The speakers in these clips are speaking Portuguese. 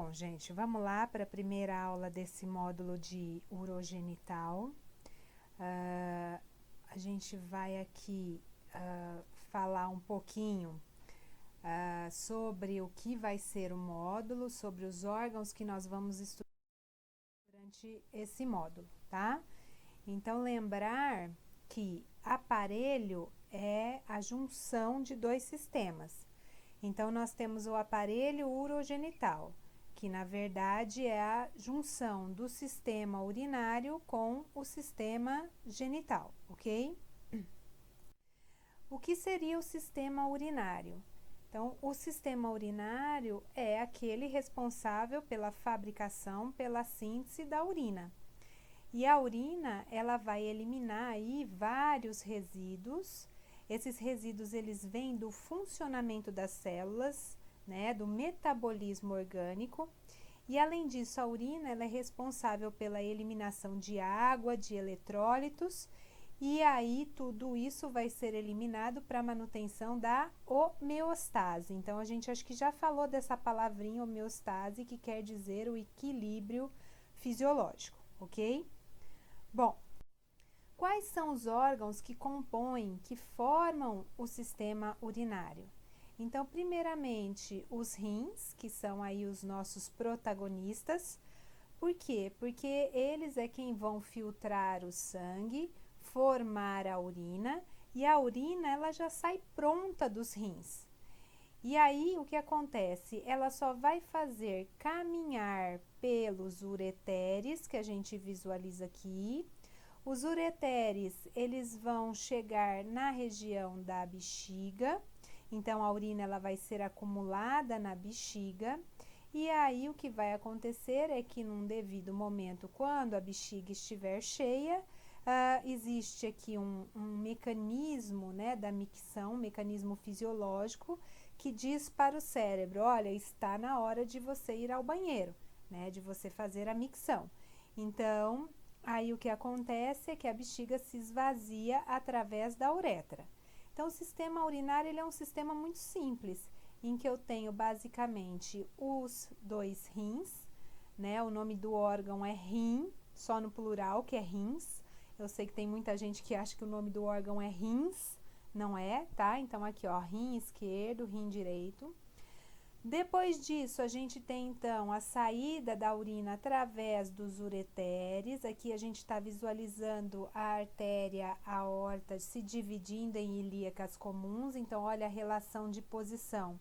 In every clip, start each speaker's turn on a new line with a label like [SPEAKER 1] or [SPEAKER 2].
[SPEAKER 1] Bom, gente, vamos lá para a primeira aula desse módulo de urogenital. A gente vai aqui falar um pouquinho sobre o que vai ser o módulo, sobre os órgãos que nós vamos estudar durante esse módulo, tá? Então, lembrar que aparelho é a junção de dois sistemas. Então, nós temos o aparelho urogenital, que na verdade é a junção do sistema urinário com o sistema genital, ok? O que seria o sistema urinário? Então, o sistema urinário é aquele responsável pela fabricação, pela síntese da urina. E a urina, ela vai eliminar aí vários resíduos. Esses resíduos, eles vêm do funcionamento das células, né, do metabolismo orgânico. E além disso, a urina, ela é responsável pela eliminação de água, de eletrólitos. E aí, tudo isso vai ser eliminado para a manutenção da homeostase. Então, a gente acho que já falou dessa palavrinha homeostase, que quer dizer o equilíbrio fisiológico, ok? Bom, quais são os órgãos que compõem, que formam o sistema urinário? Então, primeiramente, os rins, que são aí os nossos protagonistas. Por quê? Porque eles é quem vão filtrar o sangue, formar a urina, e a urina ela já sai pronta dos rins. E aí, o que acontece? Ela só vai fazer caminhar pelos ureteres, que a gente visualiza aqui. Os ureteres, eles vão chegar na região da bexiga. Então, a urina ela vai ser acumulada na bexiga. E aí, o que vai acontecer é que, num devido momento, quando a bexiga estiver cheia, existe aqui um mecanismo, né, da micção, um mecanismo fisiológico, que diz para o cérebro, olha, está na hora de você ir ao banheiro, né, de você fazer a micção. Então, aí o que acontece é que a bexiga se esvazia através da uretra. Então, o sistema urinário ele é um sistema muito simples, em que eu tenho basicamente os dois rins, né, o nome do órgão é rim, só no plural, que é rins. Eu sei que tem muita gente que acha que o nome do órgão é rins, não é, tá? Então, aqui, ó, rim esquerdo, rim direito. Depois disso, a gente tem, então, a saída da urina através dos ureteres. Aqui a gente está visualizando a artéria aorta se dividindo em ilíacas comuns. Então, olha a relação de posição.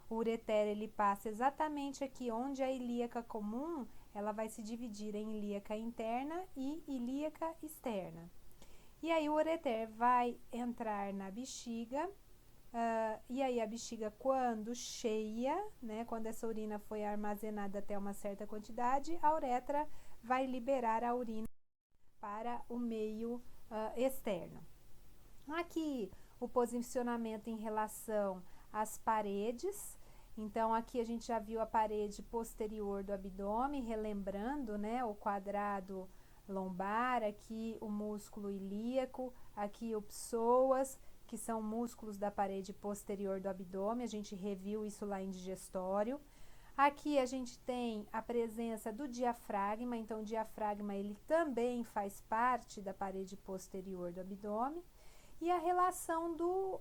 [SPEAKER 1] O ureter, ele passa exatamente aqui onde a ilíaca comum, ela vai se dividir em ilíaca interna e ilíaca externa. E aí o ureter vai entrar na bexiga, e aí a bexiga quando cheia, né, quando essa urina foi armazenada até uma certa quantidade, a uretra vai liberar a urina para o meio externo. Aqui o posicionamento em relação às paredes. Então, aqui a gente já viu a parede posterior do abdômen, relembrando, né, o quadrado lombar, aqui o músculo ilíaco, aqui o psoas, que são músculos da parede posterior do abdômen, a gente reviu isso lá em digestório. Aqui a gente tem a presença do diafragma, então o diafragma ele também faz parte da parede posterior do abdômen. E a relação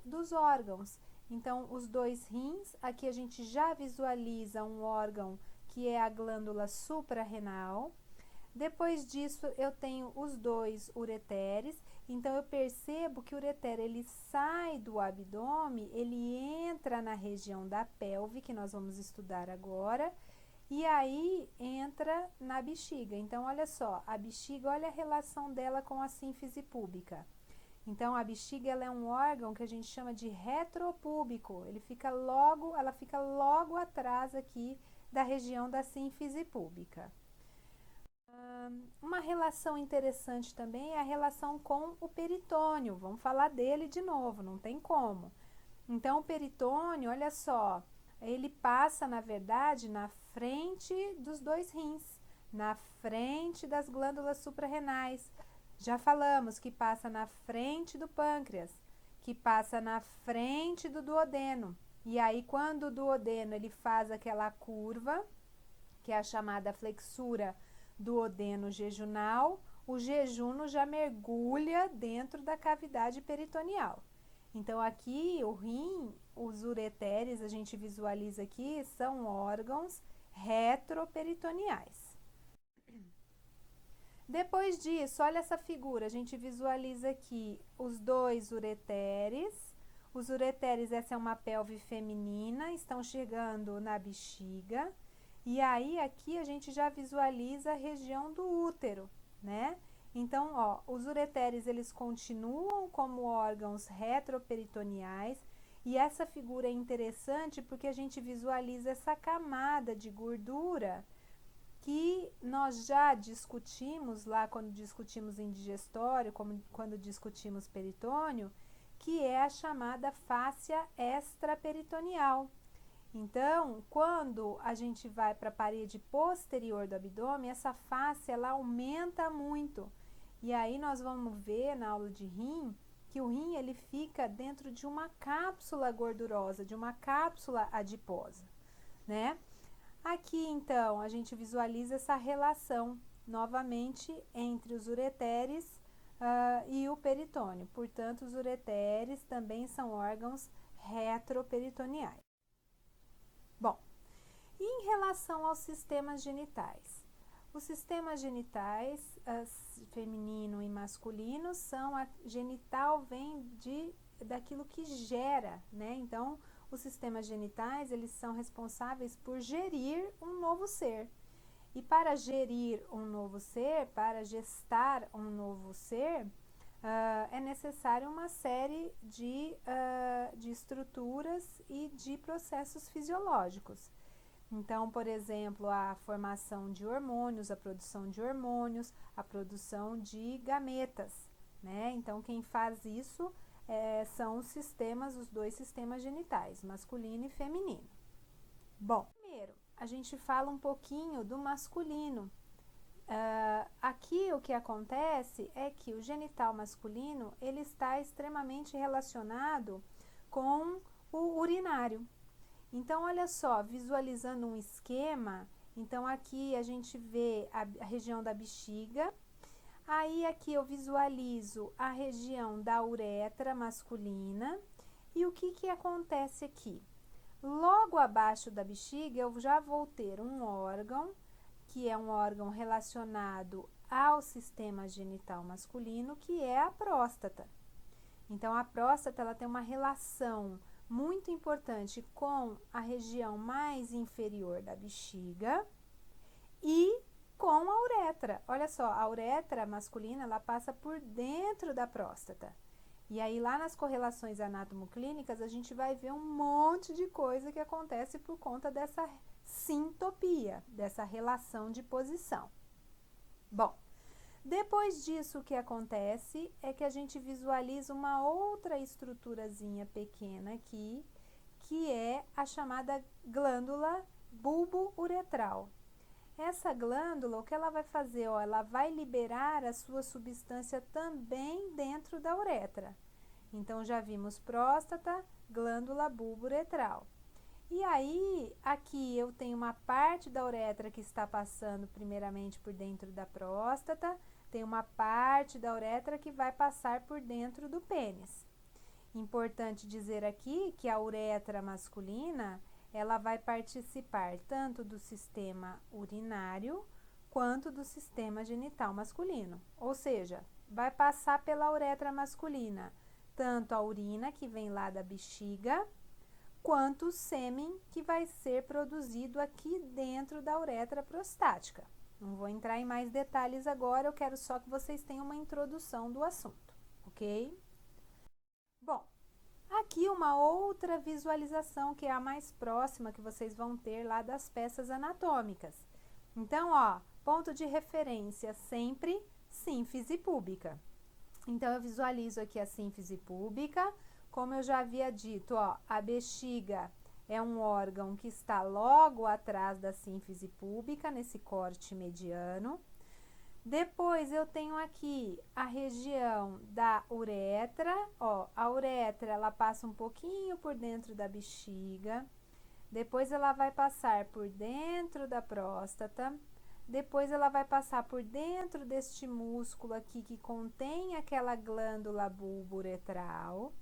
[SPEAKER 1] dos órgãos. Então, os dois rins, aqui a gente já visualiza um órgão que é a glândula suprarrenal. Depois disso, eu tenho os dois ureteres. Então, eu percebo que o ureter, ele sai do abdômen, ele entra na região da pelve, que nós vamos estudar agora, e aí entra na bexiga. Então, olha só, a bexiga, olha a relação dela com a sínfise púbica. Então, a bexiga ela é um órgão que a gente chama de retropúbico. Ela fica logo atrás aqui da região da sínfise púbica. Uma relação interessante também é a relação com o peritônio. Vamos falar dele de novo, não tem como. Então, o peritônio, olha só, ele passa, na verdade, na frente dos dois rins, na frente das glândulas suprarrenais. Já falamos que passa na frente do pâncreas, que passa na frente do duodeno. E aí, quando o duodeno ele faz aquela curva, que é a chamada flexura do duodeno jejunal, o jejuno já mergulha dentro da cavidade peritoneal. Então, aqui o rim, os ureteres, a gente visualiza aqui, são órgãos retroperitoneais. Depois disso, olha essa figura, a gente visualiza aqui os dois ureteres. Os ureteres, essa é uma pelve feminina, estão chegando na bexiga. E aí, aqui a gente já visualiza a região do útero, né? Então, ó, os ureteres, eles continuam como órgãos retroperitoneais. E essa figura é interessante porque a gente visualiza essa camada de gordura que nós já discutimos lá quando discutimos em digestório, quando discutimos peritônio, que é a chamada fáscia extraperitoneal. Então, quando a gente vai para a parede posterior do abdômen, essa fáscia ela aumenta muito. E aí nós vamos ver na aula de rim que o rim ele fica dentro de uma cápsula gordurosa, de uma cápsula adiposa, né? Aqui, então, a gente visualiza essa relação, novamente, entre os ureteres e o peritônio. Portanto, os ureteres também são órgãos retroperitoneais. Bom, e em relação aos sistemas genitais? Os sistemas genitais, feminino e masculino, a genital vem daquilo que gera, né? Então, os sistemas genitais, eles são responsáveis por gerir um novo ser. E para gerir um novo ser, para gestar um novo ser, é necessário uma série de estruturas e de processos fisiológicos. Então, por exemplo, a formação de hormônios, a produção de hormônios, a produção de gametas, né? Então, quem faz isso são os dois sistemas genitais, masculino e feminino. Bom, primeiro, a gente fala um pouquinho do masculino. Aqui o que acontece é que o genital masculino, ele está extremamente relacionado com o urinário. Então, olha só, visualizando um esquema, então aqui a gente vê a região da bexiga. Aí, aqui eu visualizo a região da uretra masculina. E o que acontece aqui? Logo abaixo da bexiga, eu já vou ter um órgão, que é um órgão relacionado ao sistema genital masculino, que é a próstata. Então, a próstata, ela tem uma relação muito importante com a região mais inferior da bexiga e com a uretra. Olha só, a uretra masculina, ela passa por dentro da próstata. E aí, lá nas correlações anatomoclínicas, a gente vai ver um monte de coisa que acontece por conta dessa sintopia, dessa relação de posição. Bom, depois disso, o que acontece é que a gente visualiza uma outra estruturazinha pequena aqui, que é a chamada glândula bulbo-uretral. Essa glândula, o que ela vai fazer? Ó, ela vai liberar a sua substância também dentro da uretra. Então, já vimos próstata, glândula bulbo-uretral. E aí, aqui eu tenho uma parte da uretra que está passando primeiramente por dentro da próstata, tem uma parte da uretra que vai passar por dentro do pênis. Importante dizer aqui que a uretra masculina, ela vai participar tanto do sistema urinário quanto do sistema genital masculino. Ou seja, vai passar pela uretra masculina tanto a urina que vem lá da bexiga, quanto o sêmen que vai ser produzido aqui dentro da uretra prostática. Não vou entrar em mais detalhes agora, eu quero só que vocês tenham uma introdução do assunto, ok? Bom, aqui uma outra visualização que é a mais próxima que vocês vão ter lá das peças anatômicas. Então, ó, ponto de referência sempre sínfise púbica. Então, eu visualizo aqui a sínfise púbica. Como eu já havia dito, ó, a bexiga é um órgão que está logo atrás da sínfise púbica, nesse corte mediano. Depois, eu tenho aqui a região da uretra, ó, a uretra, ela passa um pouquinho por dentro da bexiga. depois ela vai passar por dentro da próstata, depois ela vai passar por dentro deste músculo aqui que contém aquela glândula bulbo-uretral,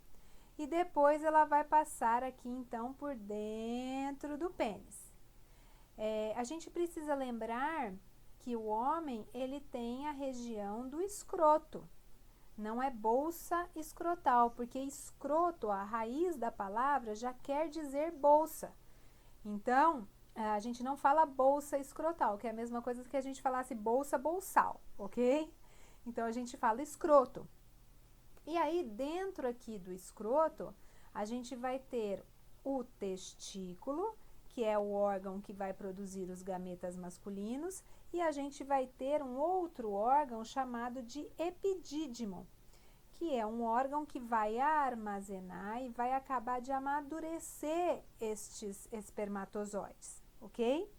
[SPEAKER 1] e depois ela vai passar aqui então por dentro do pênis. A gente precisa lembrar que o homem ele tem a região do escroto, não é bolsa escrotal, porque escroto, a raiz da palavra já quer dizer bolsa. Então, a gente não fala bolsa escrotal, que é a mesma coisa que a gente falasse bolsa bolsal, ok? Então, a gente fala escroto. E aí, dentro aqui do escroto, a gente vai ter o testículo, que é o órgão que vai produzir os gametas masculinos, e a gente vai ter um outro órgão chamado de epidídimo, que é um órgão que vai armazenar e vai acabar de amadurecer estes espermatozoides, ok?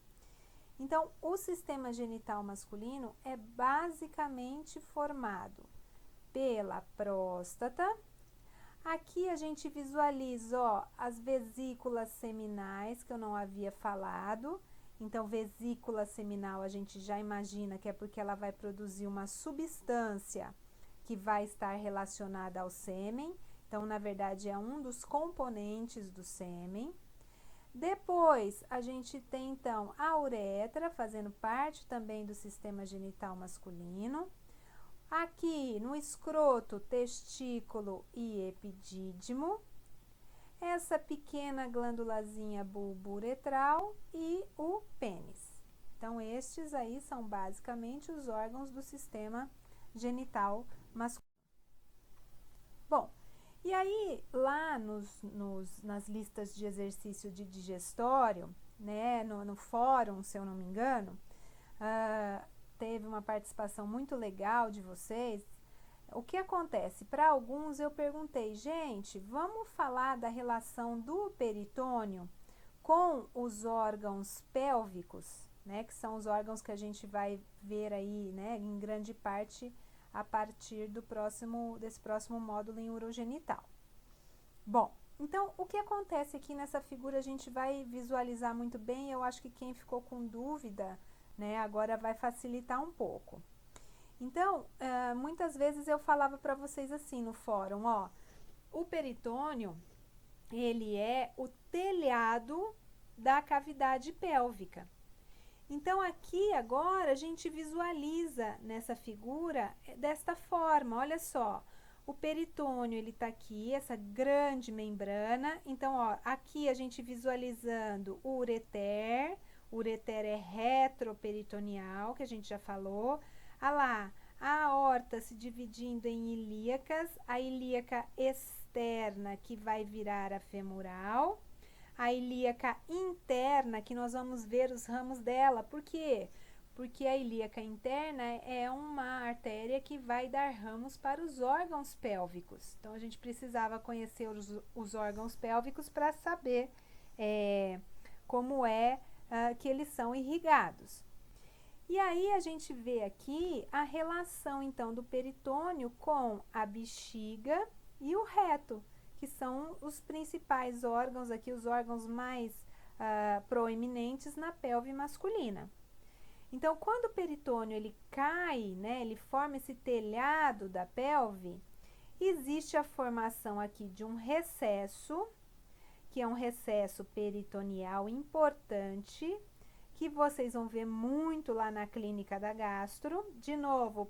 [SPEAKER 1] Então, o sistema genital masculino é basicamente formado pela próstata. Aqui a gente visualiza, ó, as vesículas seminais, que eu não havia falado. Então, vesícula seminal a gente já imagina que é porque ela vai produzir uma substância que vai estar relacionada ao sêmen. Então, na verdade, é um dos componentes do sêmen. Depois, a gente tem, então, a uretra, fazendo parte também do sistema genital masculino. Aqui, no escroto, testículo e epidídimo. Essa pequena glândulazinha bulbo-uretral e o pênis. Então, estes aí são basicamente os órgãos do sistema genital masculino. Bom, e aí lá nas listas de exercício de digestório, né, no fórum, se eu não me engano, teve uma participação muito legal de vocês. O que acontece? Para alguns eu perguntei, gente, vamos falar da relação do peritônio com os órgãos pélvicos, né, que são os órgãos que a gente vai ver aí, né, em grande parte a partir desse próximo módulo em urogenital. Bom, então o que acontece aqui nessa figura a gente vai visualizar muito bem. Eu acho que quem ficou com dúvida, né, agora vai facilitar um pouco. Então, muitas vezes eu falava para vocês assim no fórum, ó, o peritônio, ele é o telhado da cavidade pélvica. Então, aqui agora a gente visualiza nessa figura desta forma, olha só, o peritônio ele tá aqui, essa grande membrana. Então, ó, aqui a gente visualizando o ureter é retroperitoneal, que a gente já falou. Ah lá, a aorta se dividindo em ilíacas, a ilíaca externa que vai virar a femoral, a ilíaca interna, que nós vamos ver os ramos dela. Por quê? Porque a ilíaca interna é uma artéria que vai dar ramos para os órgãos pélvicos. Então, a gente precisava conhecer os órgãos pélvicos para saber como que eles são irrigados. E aí, a gente vê aqui a relação, então, do peritônio com a bexiga e o reto, que são os principais órgãos aqui, os órgãos mais proeminentes na pelve masculina. Então, quando o peritônio ele cai, né, ele forma esse telhado da pelve, existe a formação aqui de um recesso, que é um recesso peritoneal importante, que vocês vão ver muito lá na clínica da gastro, de novo,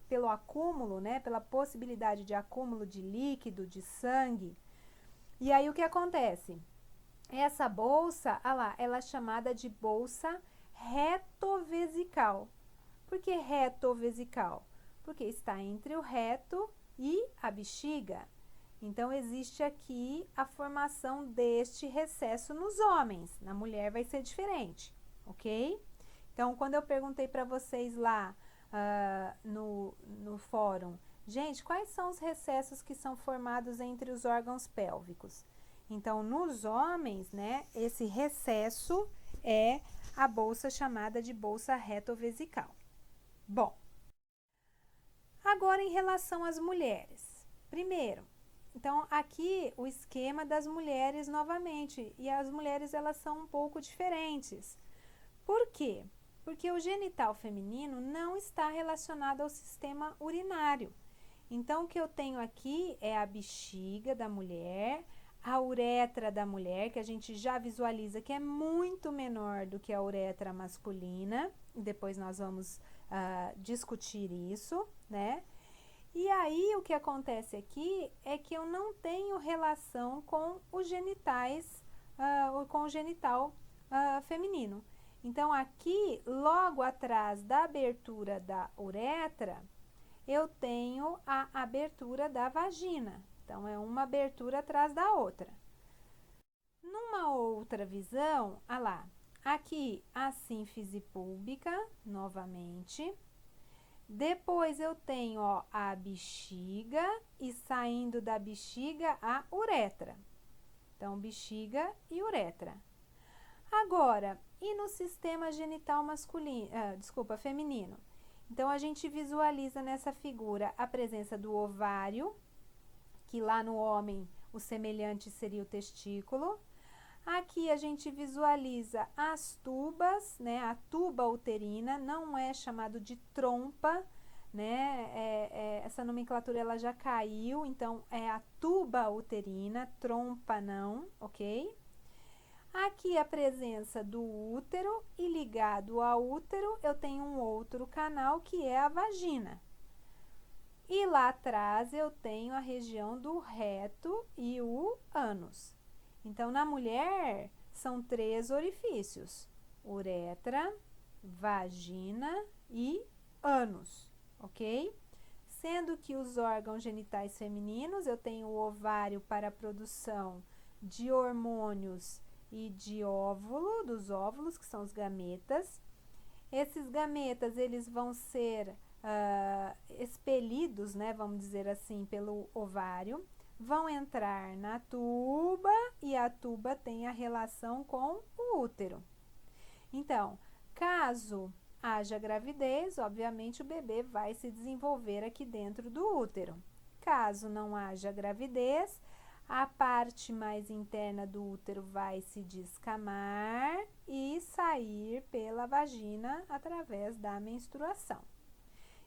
[SPEAKER 1] pelo acúmulo, né, pela possibilidade de acúmulo de líquido, de sangue. E aí, o que acontece? Essa bolsa, ela é chamada de bolsa retovesical. Por que retovesical? Porque está entre o reto e a bexiga. Então, existe aqui a formação deste recesso nos homens. Na mulher vai ser diferente, ok? Então, quando eu perguntei para vocês lá no fórum, gente, quais são os recessos que são formados entre os órgãos pélvicos? Então, nos homens, né, esse recesso é a bolsa chamada de bolsa retovesical. Bom, agora em relação às mulheres. Primeiro, Então, aqui o esquema das mulheres novamente, e as mulheres elas são um pouco diferentes. Por quê? Porque o genital feminino não está relacionado ao sistema urinário. Então, o que eu tenho aqui é a bexiga da mulher, a uretra da mulher, que a gente já visualiza que é muito menor do que a uretra masculina, e depois nós vamos discutir isso, né? E aí, o que acontece aqui é que eu não tenho relação com os genitais, com o genital feminino. Então, aqui, logo atrás da abertura da uretra, eu tenho a abertura da vagina. Então, é uma abertura atrás da outra. Numa outra visão, olha lá, aqui a sínfise púbica, novamente. Depois eu tenho, ó, a bexiga e saindo da bexiga a uretra. Então, bexiga e uretra. Agora, e no sistema genital masculino, feminino? Então, a gente visualiza nessa figura a presença do ovário, que lá no homem o semelhante seria o testículo. Aqui a gente visualiza as tubas, né? A tuba uterina, não é chamado de trompa, né? Essa nomenclatura ela já caiu, então é a tuba uterina, trompa não, ok? Aqui a presença do útero e ligado ao útero eu tenho um outro canal que é a vagina. E lá atrás eu tenho a região do reto e o ânus. Então, na mulher, são 3 orifícios: uretra, vagina e ânus, ok? Sendo que os órgãos genitais femininos, eu tenho o ovário para a produção de hormônios e de óvulo, dos óvulos, que são os gametas. Esses gametas, eles vão ser expelidos, né, vamos dizer assim, pelo ovário, vão entrar na tuba e a tuba tem a relação com o útero. Então, caso haja gravidez, obviamente o bebê vai se desenvolver aqui dentro do útero. Caso não haja gravidez, a parte mais interna do útero vai se descamar e sair pela vagina através da menstruação.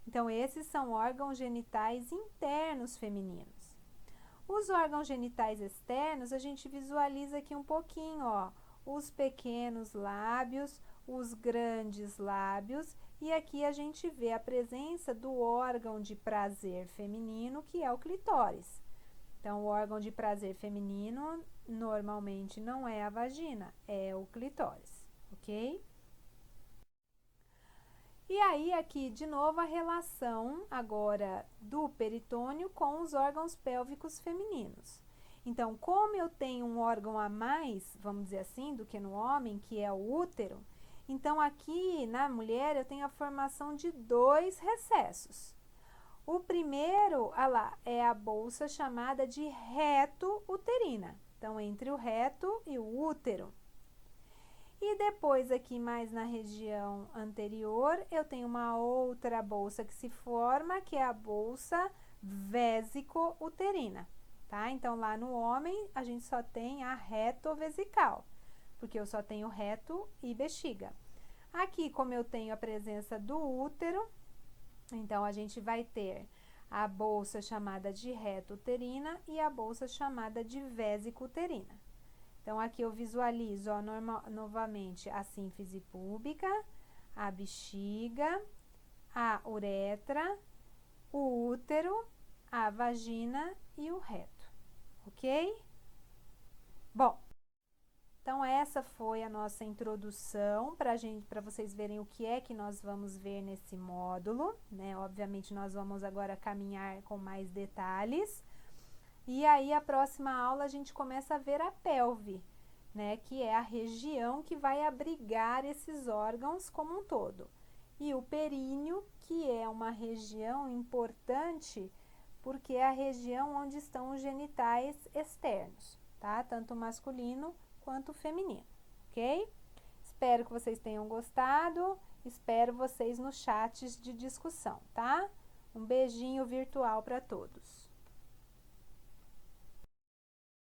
[SPEAKER 1] Então, esses são órgãos genitais internos femininos. Os órgãos genitais externos, a gente visualiza aqui um pouquinho, ó, os pequenos lábios, os grandes lábios, e aqui a gente vê a presença do órgão de prazer feminino, que é o clitóris. Então, o órgão de prazer feminino normalmente não é a vagina, é o clitóris, ok? E aí, aqui, de novo, a relação agora do peritônio com os órgãos pélvicos femininos. Então, como eu tenho um órgão a mais, vamos dizer assim, do que no homem, que é o útero, então aqui na mulher eu tenho a formação de 2 recessos. O primeiro, olha lá, é a bolsa chamada de reto uterina. Então, entre o reto e o útero. E depois aqui mais na região anterior, eu tenho uma outra bolsa que se forma, que é a bolsa vésico-uterina, tá? Então, lá no homem, a gente só tem a retovesical, porque eu só tenho reto e bexiga. Aqui, como eu tenho a presença do útero, então, a gente vai ter a bolsa chamada de reto-uterina e a bolsa chamada de vésico-uterina. Então, aqui eu visualizo, ó, novamente, a sínfise púbica, a bexiga, a uretra, o útero, a vagina e o reto, ok? Bom, então essa foi a nossa introdução para vocês verem o que é que nós vamos ver nesse módulo, né? Obviamente, nós vamos agora caminhar com mais detalhes. E aí, a próxima aula, a gente começa a ver a pelve, né? Que é a região que vai abrigar esses órgãos como um todo. E o períneo, que é uma região importante, porque é a região onde estão os genitais externos, tá? Tanto masculino quanto feminino, ok? Espero que vocês tenham gostado, espero vocês nos chats de discussão, tá? Um beijinho virtual para todos.